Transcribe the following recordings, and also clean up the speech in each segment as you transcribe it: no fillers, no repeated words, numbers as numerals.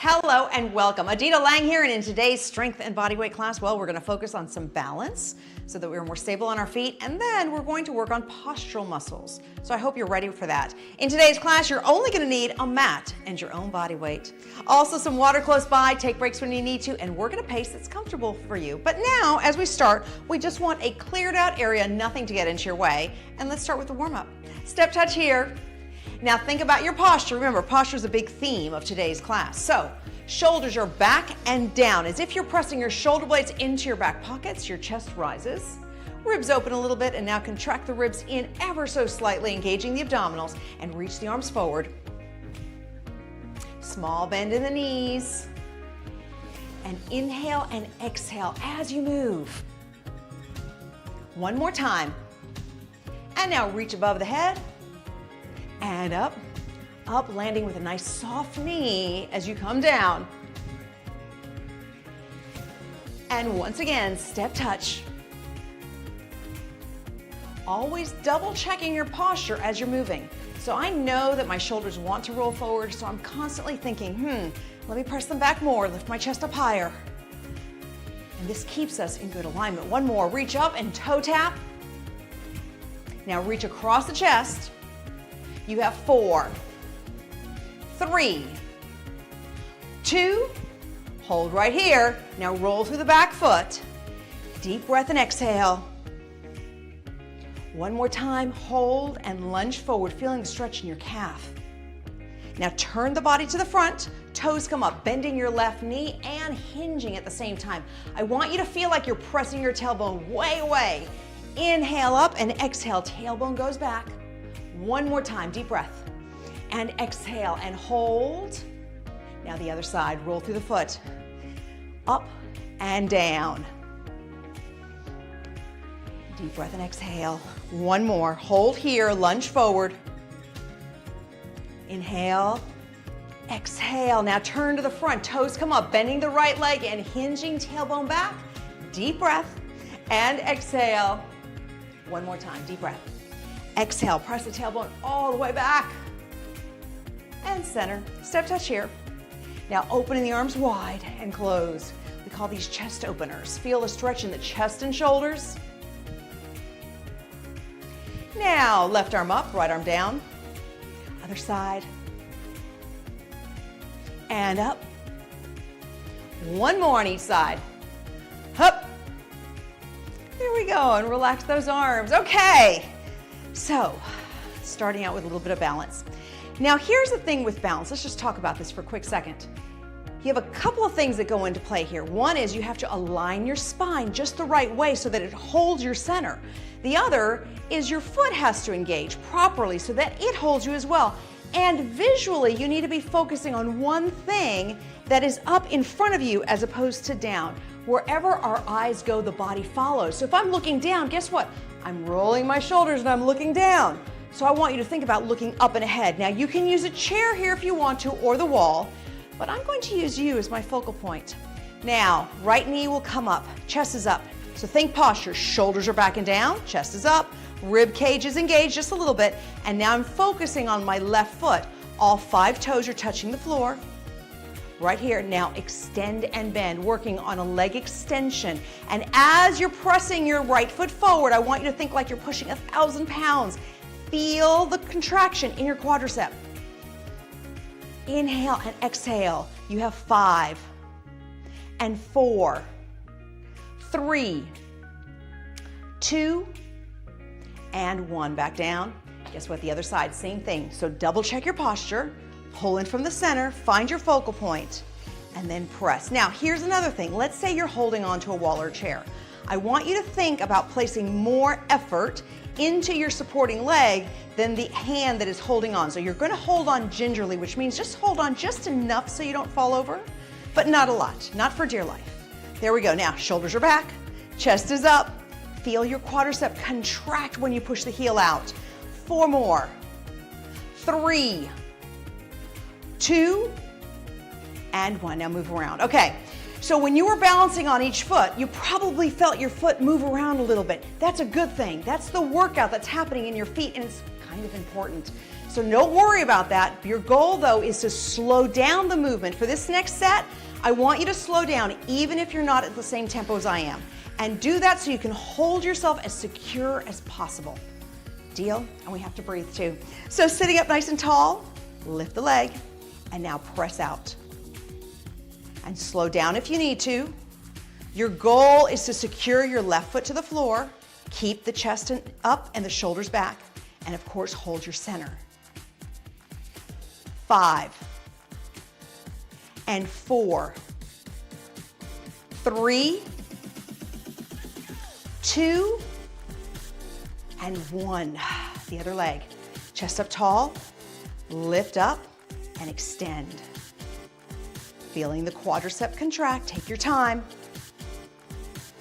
Hello and welcome. Adita Lang here, and in today's strength and bodyweight class, well, we're going to focus on some balance so that we're more stable on our feet, and then we're going to work on postural muscles. So I hope you're ready for that. In today's class, you're only going to need a mat and your own body weight. Also some water close by, take breaks when you need to, and work at a pace that's comfortable for you. But now, as we start, we just want a cleared out area, nothing to get into your way. And let's start with the warm-up. Step touch here. Now think about your posture. Remember, posture is a big theme of today's class. So shoulders are back and down as if you're pressing your shoulder blades into your back pockets. Your chest rises, ribs open a little bit, and now contract the ribs in ever so slightly, engaging the abdominals, and reach the arms forward. Small bend in the knees, and inhale and exhale as you move. One more time. And now reach above the head and up, landing with a nice soft knee as you come down. And once again, step touch. Always double checking your posture as you're moving. So I know that my shoulders want to roll forward, so I'm constantly thinking, let me press them back more, lift my chest up higher. And this keeps us in good alignment. One more, reach up and toe tap. Now reach across the chest. You have 4, 3, 2, hold right here. Now roll through the back foot. Deep breath and exhale. One more time, hold and lunge forward, feeling the stretch in your calf. Now turn the body to the front, toes come up, bending your left knee and hinging at the same time. I want you to feel like you're pressing your tailbone way away. Inhale up and exhale, tailbone goes back. One more time, deep breath. And exhale and hold. Now the other side, roll through the foot. Up and down. Deep breath and exhale. One more, hold here, lunge forward. Inhale, exhale. Now turn to the front, toes come up, bending the right leg and hinging tailbone back. Deep breath and exhale. One more time, deep breath. Exhale, press the tailbone all the way back. And center, step touch here. Now opening the arms wide and close. We call these chest openers. Feel the stretch in the chest and shoulders. Now left arm up, right arm down. Other side. And up. One more on each side. Up. There we go, and relax those arms. Okay. So, starting out with a little bit of balance. Now here's the thing with balance. Let's just talk about this for a quick second. You have a couple of things that go into play here. One is you have to align your spine just the right way so that it holds your center. The other is your foot has to engage properly so that it holds you as well. And visually, you need to be focusing on one thing that is up in front of you as opposed to down. Wherever our eyes go, the body follows. So if I'm looking down, guess what? I'm rolling my shoulders and I'm looking down. So I want you to think about looking up and ahead. Now you can use a chair here if you want to, or the wall, but I'm going to use you as my focal point. Now, right knee will come up, chest is up. So think posture, shoulders are back and down, chest is up, rib cage is engaged just a little bit, and now I'm focusing on my left foot. All 5 toes are touching the floor. Right here, now extend and bend, working on a leg extension. And as you're pressing your right foot forward, I want you to think like you're pushing 1,000 pounds. Feel the contraction in your quadricep. Inhale and exhale. You have 5 and 4, 3, 2, and 1. Back down. Guess what? The other side, same thing. So double check your posture. Pull in from the center, find your focal point, and then press. Now, here's another thing. Let's say you're holding onto a wall or chair. I want you to think about placing more effort into your supporting leg than the hand that is holding on. So you're going to hold on gingerly, which means just hold on just enough so you don't fall over, but not a lot, not for dear life. There we go. Now, shoulders are back, chest is up. Feel your quadricep contract when you push the heel out. 4 more. 3, 2, and 1. Now move around. Okay, so when you were balancing on each foot, you probably felt your foot move around a little bit. That's a good thing. That's the workout that's happening in your feet, and it's kind of important. So So don't worry about that. Your goal though is to slow down the movement. For this next set, I want you to slow down even if you're not at the same tempo as I am. And do that so you can hold yourself as secure as possible. Deal? And we have to breathe too. So sitting up nice and tall, lift the leg, and now press out. And slow down if you need to. Your goal is to secure your left foot to the floor, keep the chest up and the shoulders back, and of course hold your center. 5 and 4, 3, 2, and 1. The other leg. Chest up tall, lift up, and extend. Feeling the quadricep contract, take your time.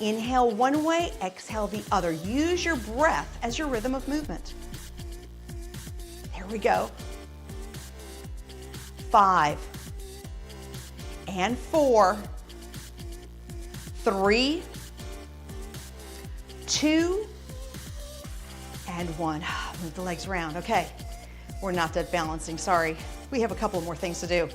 Inhale one way, exhale the other. Use your breath as your rhythm of movement. There we go. 5 and 4, 3, 2, and 1. Move the legs around. Okay, we're not done balancing, sorry. We have a couple more things to do.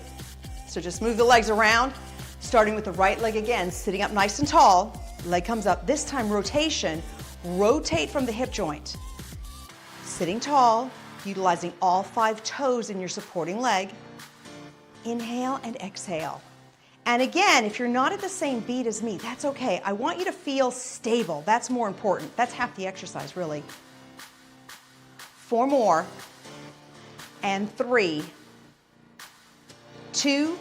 So just move the legs around, starting with the right leg again, sitting up nice and tall. Leg comes up, this time rotation. Rotate from the hip joint. Sitting tall, utilizing all 5 toes in your supporting leg. Inhale and exhale. And again, if you're not at the same beat as me, that's okay. I want you to feel stable. That's more important. That's half the exercise, really. 4 more. And 3, 2,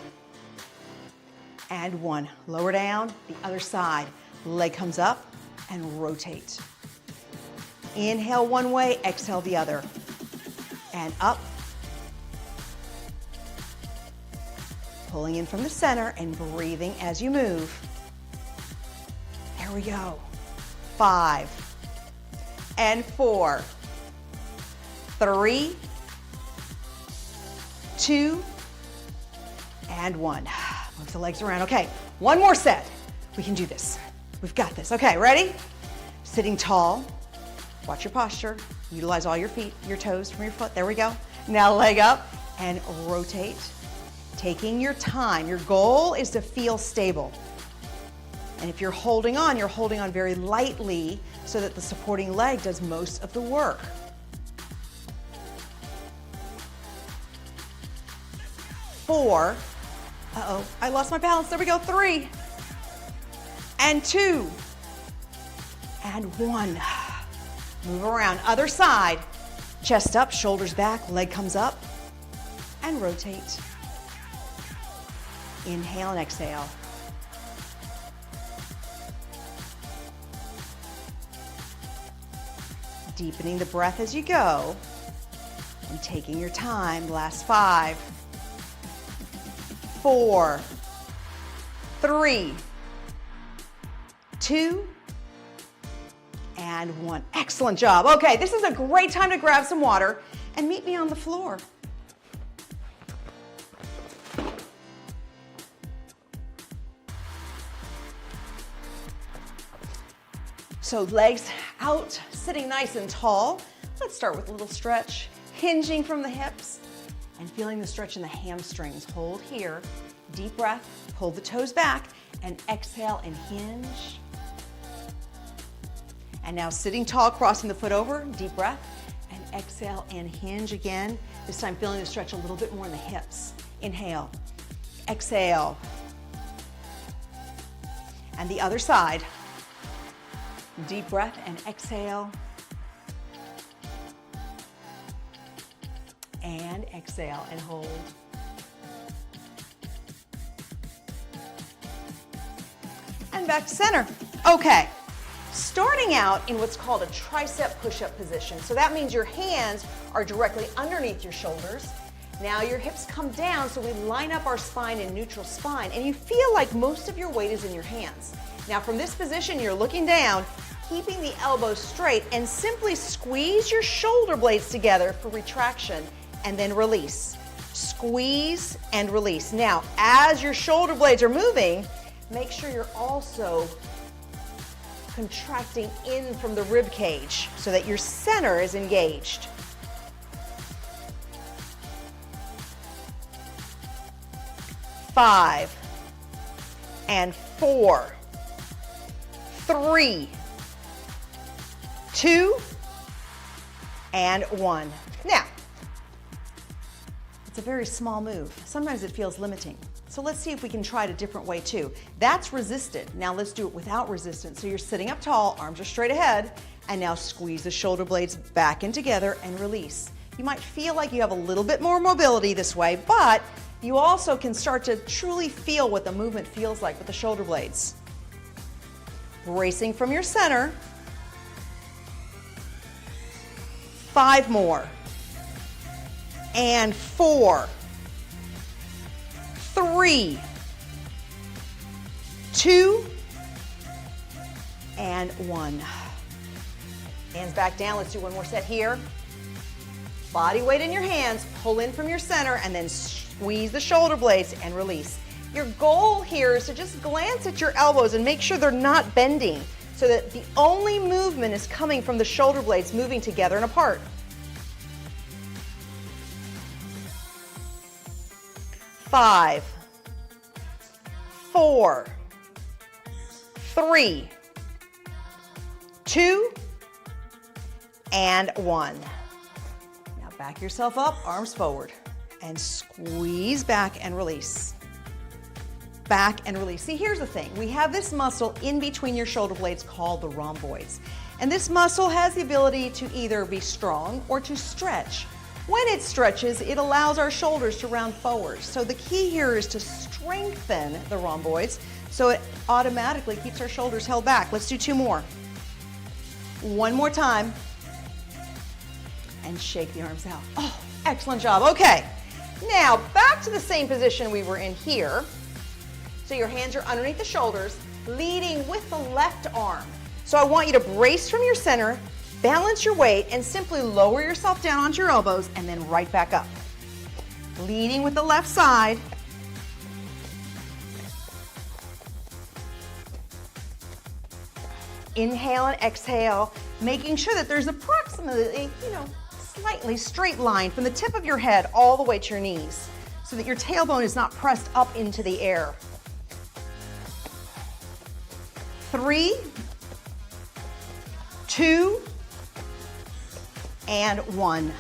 and 1. Lower down, the other side. Leg comes up and rotate. Inhale one way, exhale the other. And up. Pulling in from the center and breathing as you move. There we go. 5 and 4, 3, 2, and 1. Move the legs around. Okay, one more set. We can do this. We've got this. Okay, ready? Sitting tall. Watch your posture. Utilize all your feet, your toes from your foot. There we go. Now leg up and rotate. Taking your time. Your goal is to feel stable. And if you're holding on very lightly so that the supporting leg does most of the work. 4. Uh-oh, I lost my balance. There we go. 3 and 2 and 1. Move around. Other side. Chest up, shoulders back, leg comes up, and rotate. Inhale and exhale. Deepening the breath as you go and taking your time. Last 5, 4, 3, 2, and 1. Excellent job. Okay, this is a great time to grab some water and meet me on the floor. So legs out, sitting nice and tall. Let's start with a little stretch, hinging from the hips and feeling the stretch in the hamstrings. Hold here, deep breath, pull the toes back and exhale and hinge. And now sitting tall, crossing the foot over, deep breath, and exhale and hinge again. This time feeling the stretch a little bit more in the hips. Inhale, exhale. And the other side. Deep breath and exhale. And exhale and hold. And back to center. Okay. Starting out in what's called a tricep push-up position. So that means your hands are directly underneath your shoulders. Now your hips come down, so we line up our spine in neutral spine, and you feel like most of your weight is in your hands. Now from this position, you're looking down, keeping the elbows straight, and simply squeeze your shoulder blades together for retraction, and then release. Squeeze and release. Now, as your shoulder blades are moving, make sure you're also contracting in from the rib cage so that your center is engaged. 5 and 4, 3, 2, and 1. Now, it's a very small move. Sometimes it feels limiting. So let's see if we can try it a different way too. That's resisted. Now let's do it without resistance. So you're sitting up tall, arms are straight ahead, and now squeeze the shoulder blades back in together and release. You might feel like you have a little bit more mobility this way, but you also can start to truly feel what the movement feels like with the shoulder blades. Bracing from your center. 5 more. And 4, 3, 2, and 1. Hands back down. Let's do one more set here. Body weight in your hands. Pull in from your center and then squeeze the shoulder blades and release. Your goal here is to just glance at your elbows and make sure they're not bending so that the only movement is coming from the shoulder blades moving together and apart. 5, 4, 3, 2, and 1. Now back yourself up, arms forward, and squeeze back and release. Back and release. See, here's the thing. We have this muscle in between your shoulder blades called the rhomboids. And this muscle has the ability to either be strong or to stretch. When it stretches, it allows our shoulders to round forward. So the key here is to strengthen the rhomboids so it automatically keeps our shoulders held back. Let's do 2 more. One more time. And shake the arms out. Oh, excellent job. Okay. Now back to the same position we were in here. So your hands are underneath the shoulders, leading with the left arm. So I want you to brace from your center, balance your weight, and simply lower yourself down onto your elbows and then right back up. Leading with the left side. Inhale and exhale, making sure that there's approximately, slightly straight line from the tip of your head all the way to your knees so that your tailbone is not pressed up into the air. 3, 2, and 1.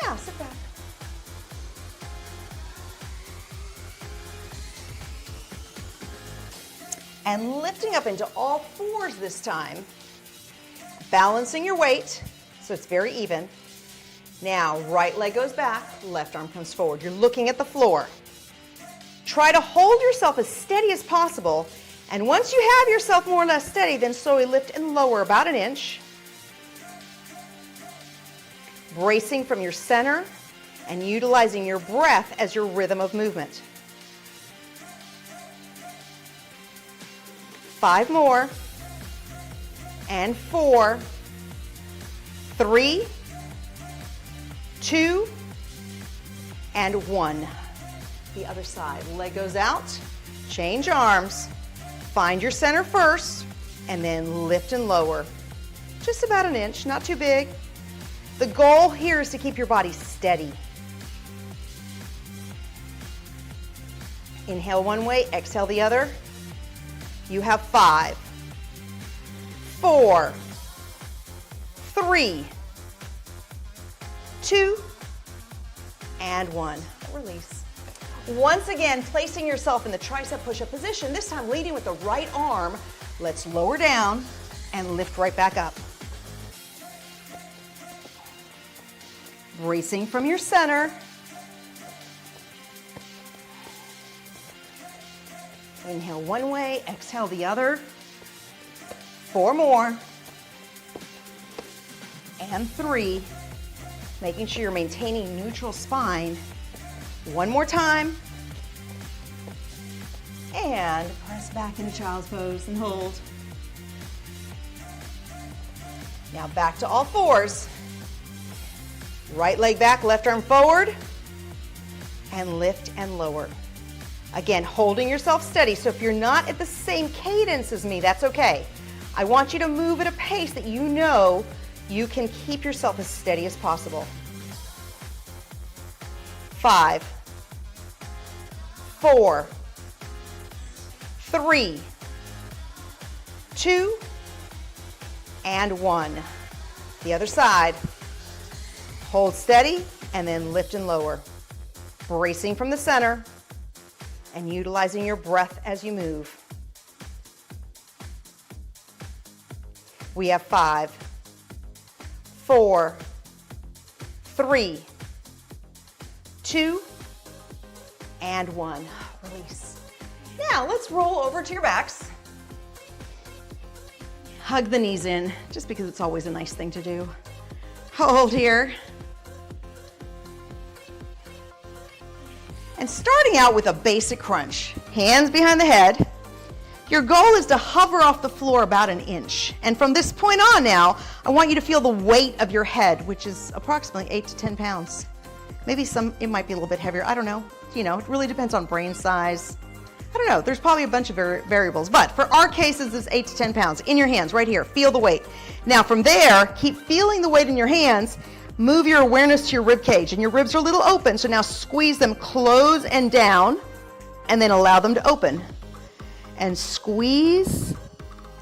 Now sit back. And lifting up into all fours this time. Balancing your weight so it's very even. Now right leg goes back, left arm comes forward. You're looking at the floor. Try to hold yourself as steady as possible. And once you have yourself more or less steady, then slowly lift and lower about 1 inch. Bracing from your center and utilizing your breath as your rhythm of movement. 5 more. And 4, 3, 2, and 1. The other side. Leg goes out. Change arms. Find your center first, and then lift and lower. Just about 1 inch, not too big. The goal here is to keep your body steady. Inhale one way, exhale the other. You have 5, 4, 3, 2, and 1. Release. Once again, placing yourself in the tricep push-up position, this time leading with the right arm. Let's lower down and lift right back up. Bracing from your center. Inhale one way, exhale the other. 4 more. And 3. Making sure you're maintaining neutral spine. 1 more time. And press back into child's pose and hold. Now back to all fours. Right leg back, left arm forward. And lift and lower. Again, holding yourself steady. So if you're not at the same cadence as me, that's okay. I want you to move at a pace that you know you can keep yourself as steady as possible. 5, 4, 3, 2, and 1. The other side. Hold steady and then lift and lower. Bracing from the center and utilizing your breath as you move. We have 5, 4, 3, 2, and 1. Release. Now let's roll over to your backs. Hug the knees in, just because it's always a nice thing to do. Hold here. And starting out with a basic crunch, hands behind the head. Your goal is to hover off the floor about an inch. And from this point on now, I want you to feel the weight of your head, which is approximately 8 to 10 pounds. Maybe it might be a little bit heavier, I don't know. It really depends on brain size. I don't know, there's probably a bunch of variables, but for our cases, it's 8 to 10 pounds in your hands, right here, feel the weight. Now from there, keep feeling the weight in your hands, move your awareness to your rib cage, and your ribs are a little open, so now squeeze them close and down, and then allow them to open. And squeeze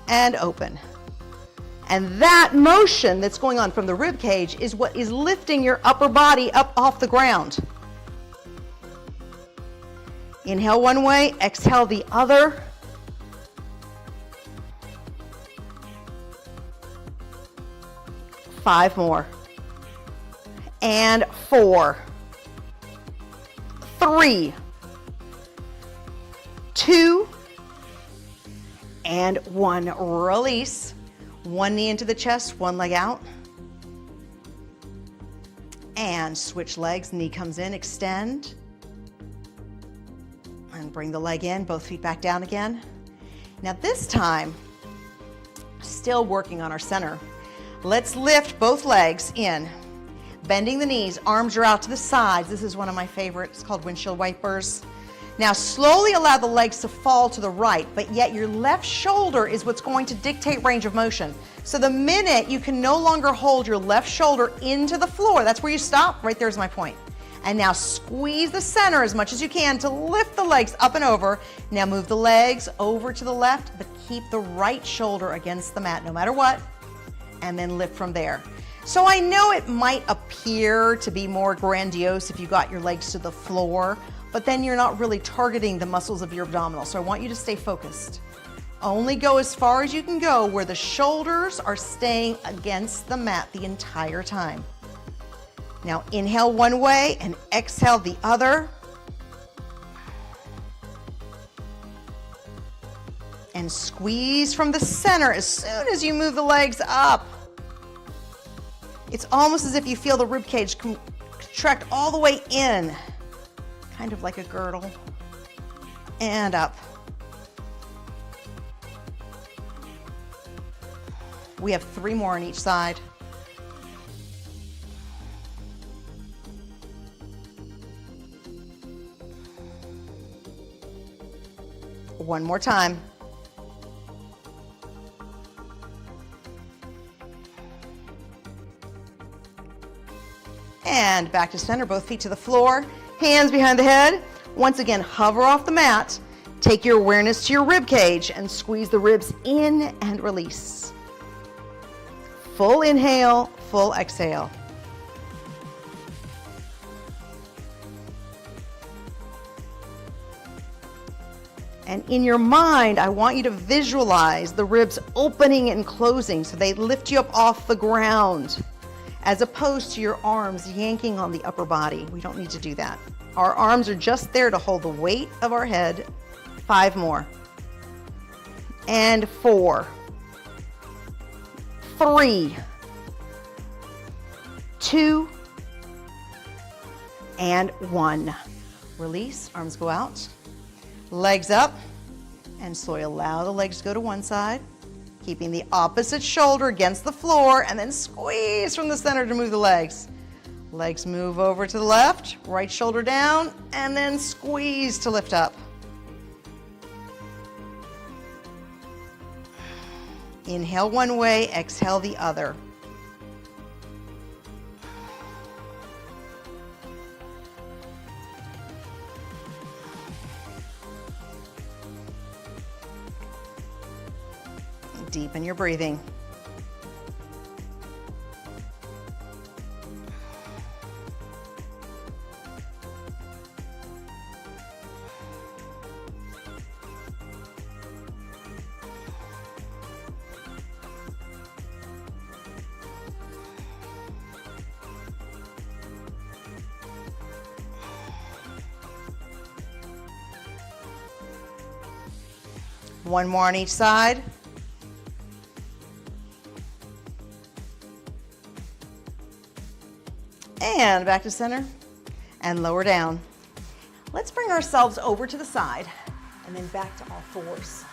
and open. And that motion that's going on from the rib cage is what is lifting your upper body up off the ground. Inhale one way, exhale the other. Five more. And 4, 3, 2, and 1. Release. One knee into the chest, one leg out. And switch legs, knee comes in, extend. And bring the leg in, both feet back down again. Now this time, still working on our center. Let's lift both legs in. Bending the knees, arms are out to the sides. This is one of my favorites, called windshield wipers. Now slowly allow the legs to fall to the right, but yet your left shoulder is what's going to dictate range of motion. So the minute you can no longer hold your left shoulder into the floor, that's where you stop, right there's my point. And now squeeze the center as much as you can to lift the legs up and over. Now move the legs over to the left, but keep the right shoulder against the mat no matter what, and then lift from there. So I know it might appear to be more grandiose if you got your legs to the floor, but then you're not really targeting the muscles of your abdominal. So I want you to stay focused. Only go as far as you can go where the shoulders are staying against the mat the entire time. Now inhale one way and exhale the other. And squeeze from the center as soon as you move the legs up. It's almost as if you feel the rib cage contract all the way in, kind of like a girdle, and up. We have 3 more on each side. One more time. And back to center, both feet to the floor, hands behind the head. Once again, hover off the mat. Take your awareness to your rib cage and squeeze the ribs in and release. Full inhale, full exhale. And in your mind, I want you to visualize the ribs opening and closing so they lift you up off the ground, as opposed to your arms yanking on the upper body. We don't need to do that. Our arms are just there to hold the weight of our head. 5 more. And 4, 3, 2, and 1. Release, arms go out, legs up, and slowly allow the legs to go to one side, keeping the opposite shoulder against the floor, and then squeeze from the center to move the legs. Legs move over to the left, right shoulder down, and then squeeze to lift up. Inhale one way, exhale the other. Deepen your breathing. One more on each side. And back to center and lower down. Let's bring ourselves over to the side and then back to all fours.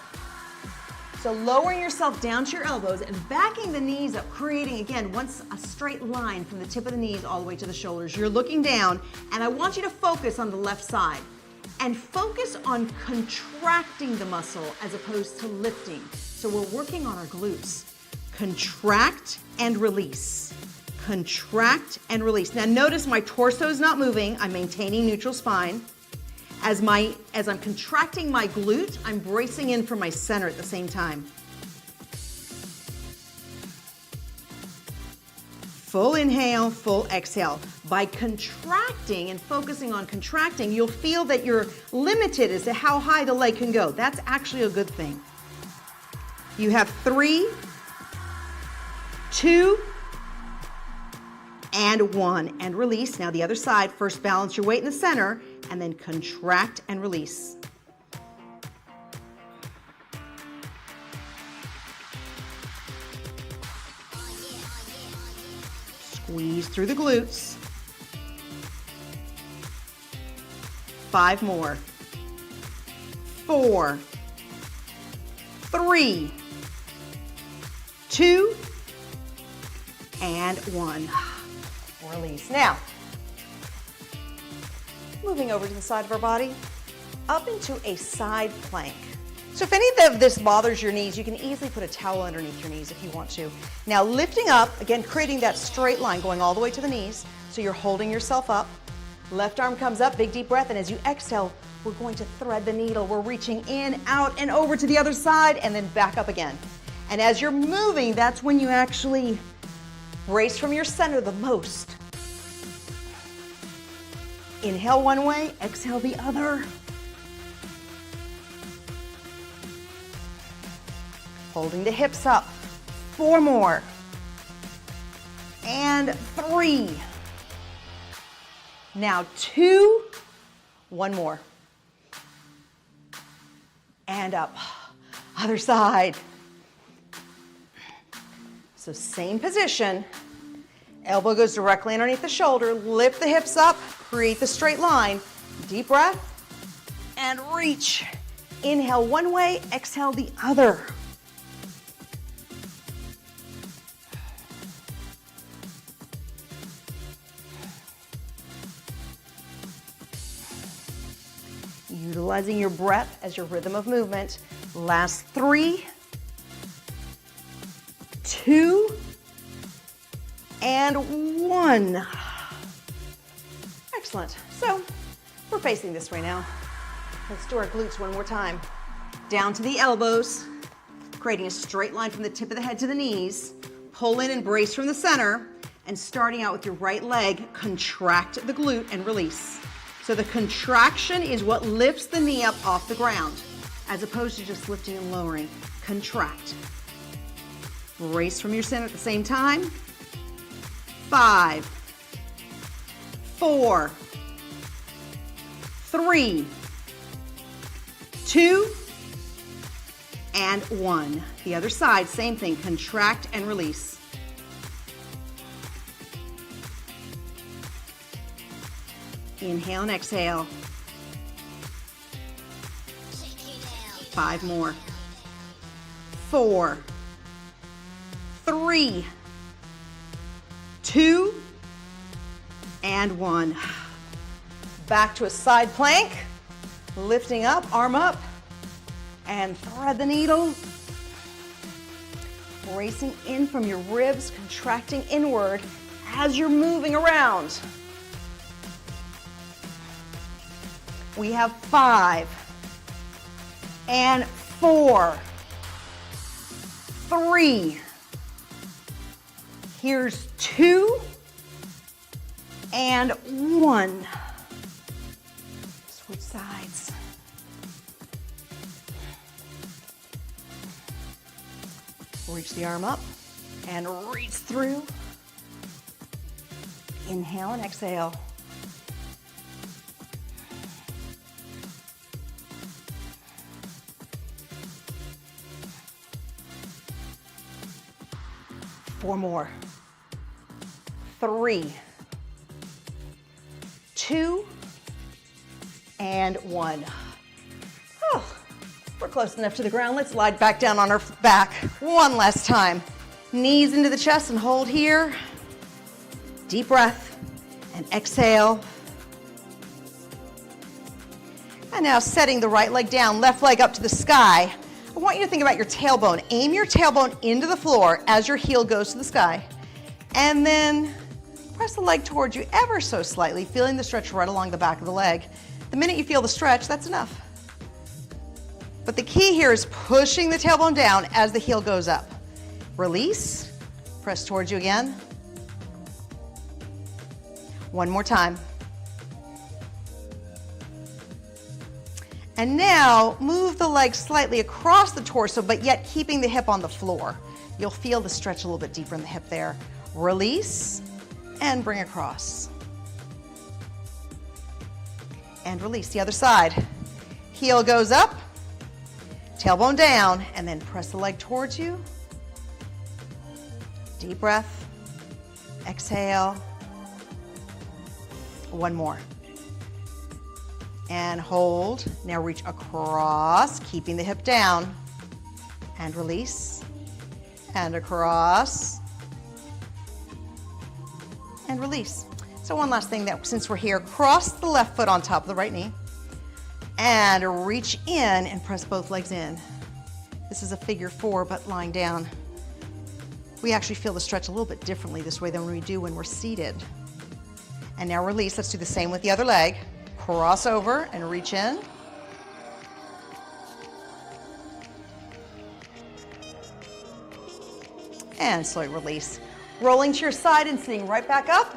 So lowering yourself down to your elbows and backing the knees up, creating, again, once a straight line from the tip of the knees all the way to the shoulders. You're looking down, and I want you to focus on the left side. And focus on contracting the muscle as opposed to lifting. So we're working on our glutes. Contract and release. Contract and release. Now notice my torso is not moving. I'm maintaining neutral spine. As I'm contracting my glute, I'm bracing in from my center at the same time. Full inhale, full exhale. By contracting and focusing on contracting, you'll feel that you're limited as to how high the leg can go. That's actually a good thing. You have 3, 2, and 1, and release. Now the other side, first balance your weight in the center, and then contract and release. Squeeze through the glutes. 5 more. 4, 3, 2, and 1. Release. Now, moving over to the side of our body, up into a side plank. So if any of this bothers your knees, you can easily put a towel underneath your knees if you want to. Now lifting up, again, creating that straight line going all the way to the knees. So you're holding yourself up. Left arm comes up, big deep breath, and as you exhale, we're going to thread the needle. We're reaching in, out, and over to the other side, and then back up again. And as you're moving, that's when you actually brace from your center the most. Inhale one way, exhale the other. Holding the hips up. 4 more. And 3. Now 2. 1 more. And up. Other side. So same position. Elbow goes directly underneath the shoulder. Lift the hips up. Create the straight line. Deep breath. And reach. Inhale one way, exhale the other. Utilizing your breath as your rhythm of movement. Last 3, 2, and 1. Excellent. So we're facing this way now. Let's do our glutes one more time. Down to the elbows, creating a straight line from the tip of the head to the knees. Pull in and brace from the center, and starting out with your right leg, contract the glute and release. So the contraction is what lifts the knee up off the ground, as opposed to just lifting and lowering. Contract. Brace from your center at the same time. 5, 4, 3, 2, and 1. The other side, same thing. Contract and release. Inhale and exhale. 5 more. 4, 3, 2, and 1. Back to a side plank. Lifting up, arm up, and thread the needle. Bracing in from your ribs, contracting inward as you're moving around. We have 5, and 4, 3. Here's 2 and 1. Switch sides. Reach the arm up and reach through. Inhale and exhale. Four more. 3, 2, and 1. Oh, we're close enough to the ground. Let's lie back down on our back one last time. Knees into the chest and hold here. Deep breath and exhale. And now setting the right leg down, left leg up to the sky. I want you to think about your tailbone. Aim your tailbone into the floor as your heel goes to the sky. And then press the leg towards you ever so slightly, feeling the stretch right along the back of the leg. The minute you feel the stretch, that's enough. But the key here is pushing the tailbone down as the heel goes up. Release, press towards you again. One more time. And now move the leg slightly across the torso, but yet keeping the hip on the floor. You'll feel the stretch a little bit deeper in the hip there. Release and bring across. And release the other side. Heel goes up, tailbone down, and then press the leg towards you. Deep breath, exhale. One more. And hold. Now reach across, keeping the hip down. And release. And across. And release. So one last thing, that since we're here, cross the left foot on top of the right knee. And reach in and press both legs in. This is a figure 4, but lying down. We actually feel the stretch a little bit differently this way than we do when we're seated. And now release. Let's do the same with the other leg. Cross over and reach in. And slowly release. Rolling to your side and sitting right back up.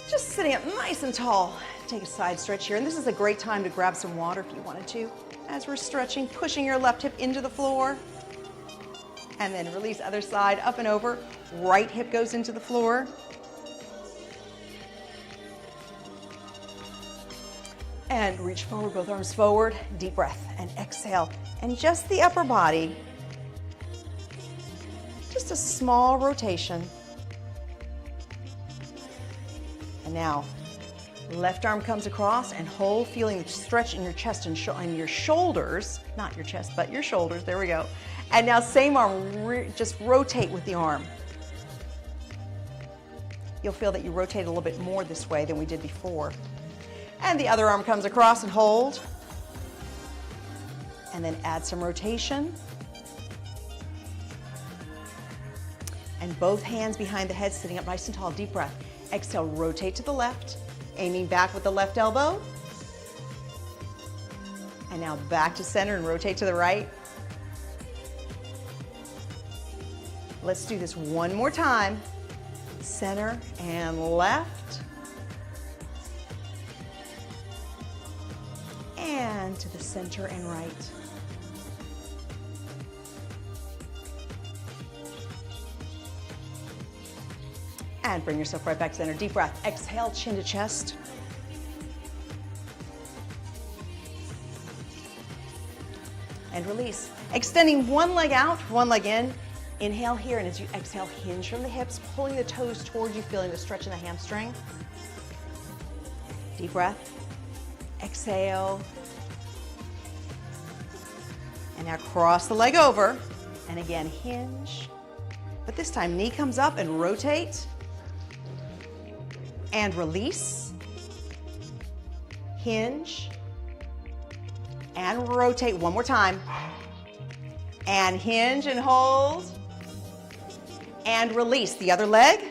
Just sitting up nice and tall. Take a side stretch here. And this is a great time to grab some water if you wanted to. As we're stretching, pushing your left hip into the floor. And then release other side, up and over. Right hip goes into the floor. And reach forward, both arms forward. Deep breath and exhale. And just the upper body. Just a small rotation. And now, left arm comes across and hold, feeling the stretch in your chest and your shoulders. Not your chest, but your shoulders. There we go. And now same arm, just rotate with the arm. You'll feel that you rotate a little bit more this way than we did before. And the other arm comes across and hold. And then add some rotation. And both hands behind the head, sitting up nice and tall. Deep breath. Exhale, rotate to the left, aiming back with the left elbow. And now back to center and rotate to the right. Let's do this one more time. Center and left. And to the center and right. And bring yourself right back to center. Deep breath. Exhale, chin to chest. And release. Extending one leg out, one leg in. Inhale here, and as you exhale, hinge from the hips, pulling the toes towards you, feeling the stretch in the hamstring. Deep breath. Exhale. And now cross the leg over. And again, hinge. But this time, knee comes up and rotate. And release. Hinge. And rotate one more time. And hinge and hold. And release the other leg.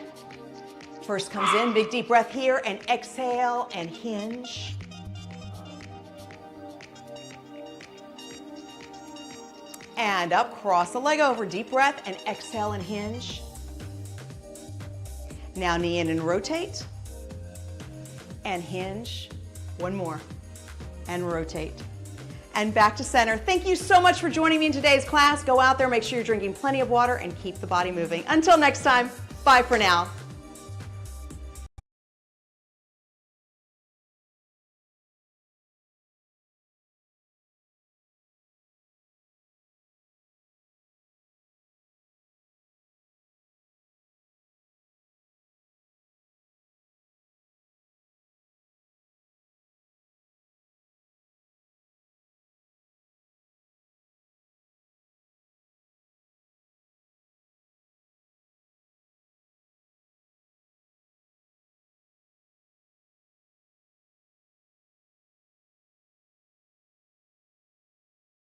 First comes in, big deep breath here, and exhale and hinge. and up, cross the leg over, deep breath, and exhale and hinge. Now knee in and rotate, and hinge. One more, and rotate. And back to center. Thank you so much for joining me in today's class. Go out there, make sure you're drinking plenty of water, and keep the body moving. Until next time, bye for now.